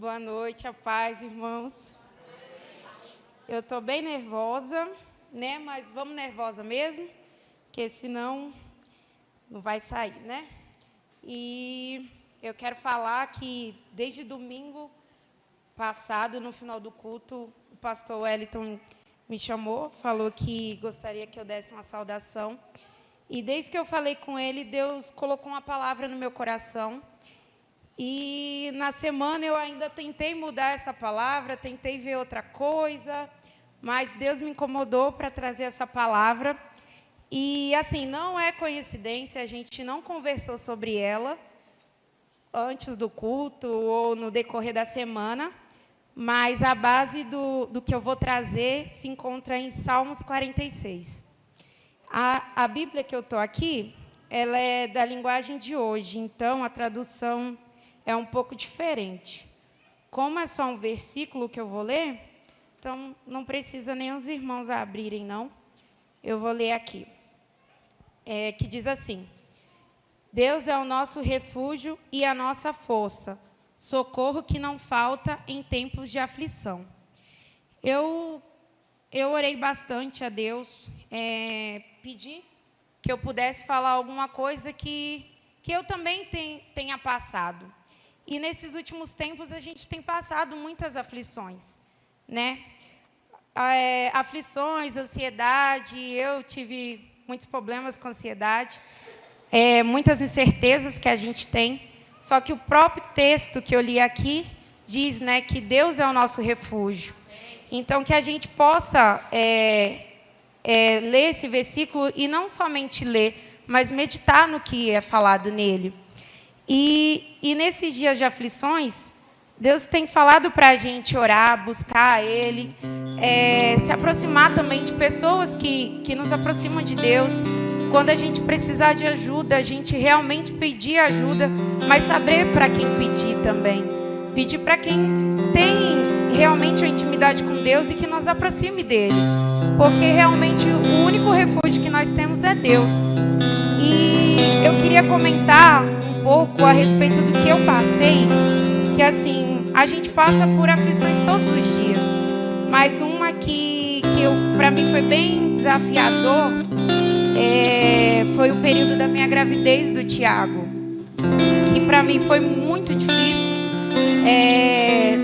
Boa noite, a paz, irmãos. Eu estou bem nervosa, né? Mas vamos nervosa mesmo, porque senão não vai sair, né? E eu quero falar que desde domingo passado, no final do culto, o pastor Wellington me chamou, falou que gostaria que eu desse uma saudação. E desde que eu falei com ele, Deus colocou uma palavra no meu coração. E na semana eu ainda tentei mudar essa palavra, tentei ver outra coisa, mas Deus me incomodou para trazer essa palavra. E assim, não é coincidência, a gente não conversou sobre ela antes do culto ou no decorrer da semana, mas a base do que eu vou trazer se encontra em Salmos 46. A Bíblia que eu estou aqui, ela é da linguagem de hoje, então a tradução é um pouco diferente. Como é só um versículo que eu vou ler, então não precisa nem os irmãos abrirem, não. Eu vou ler aqui. Que diz assim: Deus é o nosso refúgio e a nossa força, socorro que não falta em tempos de aflição. Eu orei bastante a Deus, pedi que eu pudesse falar alguma coisa que eu também tenha passado. E nesses últimos tempos a gente tem passado muitas aflições, né? Aflições, ansiedade, eu tive muitos problemas com ansiedade, muitas incertezas que a gente tem. Só que o próprio texto que eu li aqui diz, né, que Deus é o nosso refúgio. Então, que a gente possa ler esse versículo e não somente ler, mas meditar no que é falado nele. E nesses dias de aflições, Deus tem falado para a gente orar, buscar Ele, se aproximar também de pessoas que nos aproximam de Deus. Quando a gente precisar de ajuda, a gente realmente pedir ajuda, mas saber para quem pedir também. Pedir para quem tem realmente a intimidade com Deus e que nos aproxime dEle. Porque realmente o único refúgio que nós temos é Deus. E eu queria comentar um pouco a respeito do que eu passei, que assim, a gente passa por aflições todos os dias, mas uma que para mim foi bem desafiador, foi o período da minha gravidez do Tiago, que para mim foi muito difícil.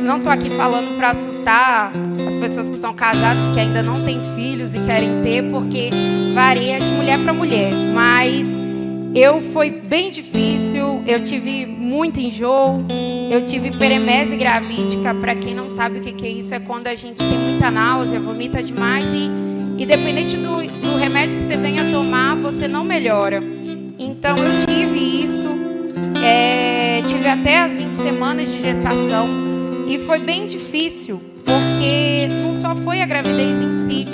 Não estou aqui falando para assustar as pessoas que são casadas, que ainda não têm filhos e querem ter, porque varia de mulher para mulher, mas foi bem difícil, eu tive muito enjoo, eu tive hiperemese gravídica. Para quem não sabe o que é isso, é quando a gente tem muita náusea, vomita demais e dependente do remédio que você venha tomar, você não melhora. Então eu tive isso, tive até as 20 semanas de gestação e foi bem difícil, porque não só foi a gravidez em si,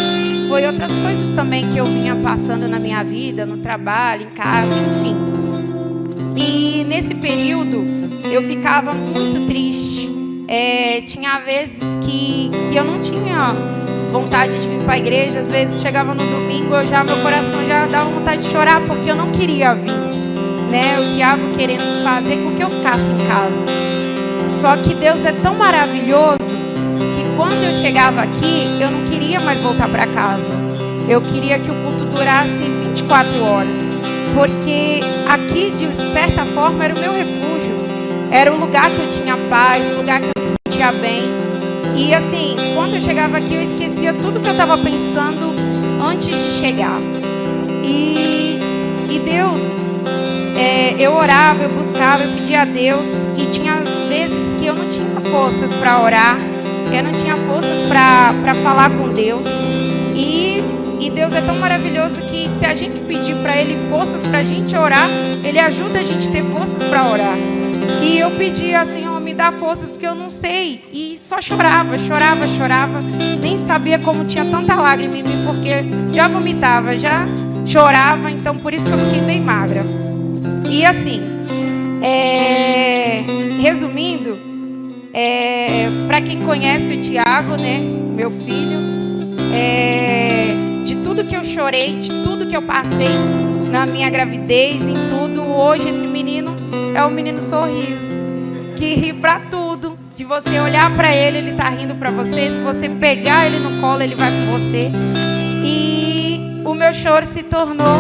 foi outras coisas também que eu vinha passando na minha vida, no trabalho, em casa, enfim. E nesse período eu ficava muito triste. Tinha vezes que eu não tinha vontade de vir para a igreja. Às vezes chegava no domingo, meu coração já dava vontade de chorar, porque eu não queria vir, né? O diabo querendo fazer com que eu ficasse em casa. Só que Deus é tão maravilhoso que quando eu chegava aqui, eu não queria mais voltar para casa. Eu queria que o culto durasse 24 horas. Porque aqui, de certa forma, era o meu refúgio. Era o lugar que eu tinha paz, o lugar que eu me sentia bem. E assim, quando eu chegava aqui, eu esquecia tudo que eu estava pensando antes de chegar. E Deus, eu orava, eu buscava, eu pedia a Deus. E tinha vezes que eu não tinha forças para orar. Eu não tinha forças para falar com Deus. E Deus é tão maravilhoso que se a gente pedir para Ele forças para a gente orar, Ele ajuda a gente a ter forças para orar. E eu pedia, Senhor, me dá forças, porque eu não sei. E só chorava. Nem sabia como tinha tanta lágrima em mim, porque já vomitava, já chorava. Então, por isso que eu fiquei bem magra. E assim, resumindo, para quem conhece o Tiago, né, meu filho, de tudo que eu chorei, de tudo que eu passei na minha gravidez, em tudo, hoje esse menino é o menino sorriso, que ri para tudo, de você olhar para ele, ele está rindo para você. Se você pegar ele no colo, ele vai com você. E o meu choro se tornou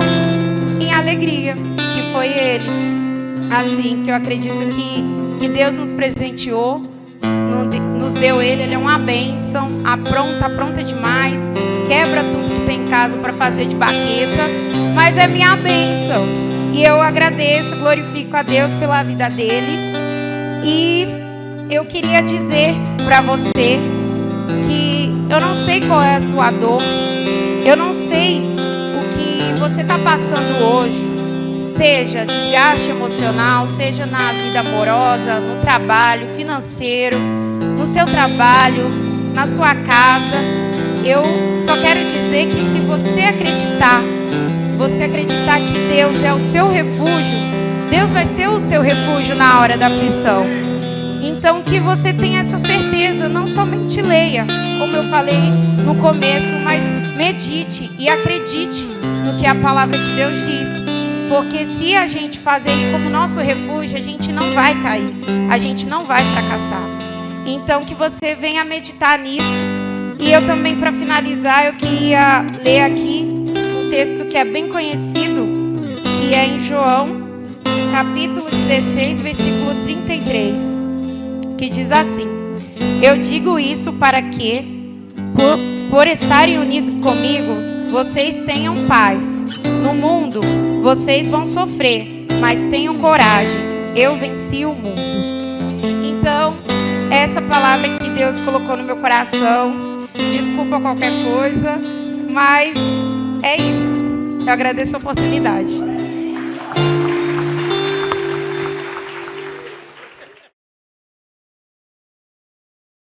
em alegria, que foi ele. Assim, que eu acredito que Deus nos presenteou, nos deu ele é uma bênção, apronta demais, quebra tudo que tem em casa para fazer de baqueta, mas é minha bênção. E eu agradeço, glorifico a Deus pela vida dele. E eu queria dizer para você que eu não sei qual é a sua dor, eu não sei o que você está passando hoje, seja desgaste emocional, seja na vida amorosa, no trabalho, financeiro, no seu trabalho, na sua casa. Eu só quero dizer que se você acreditar que Deus é o seu refúgio, Deus vai ser o seu refúgio na hora da aflição. Então que você tenha essa certeza, não somente leia, como eu falei no começo, mas medite e acredite no que a palavra de Deus diz. Porque se a gente fazer ele como nosso refúgio, a gente não vai cair, a gente não vai fracassar. Então que você venha meditar nisso. E eu também, para finalizar, eu queria ler aqui um texto que é bem conhecido, que é em João, capítulo 16, versículo 33, que diz assim: eu digo isso para que, por estarem unidos comigo, vocês tenham paz. No mundo, vocês vão sofrer, mas tenham coragem, eu venci o mundo. Então, essa palavra que Deus colocou no meu coração. Desculpa qualquer coisa, mas é isso. Eu agradeço a oportunidade.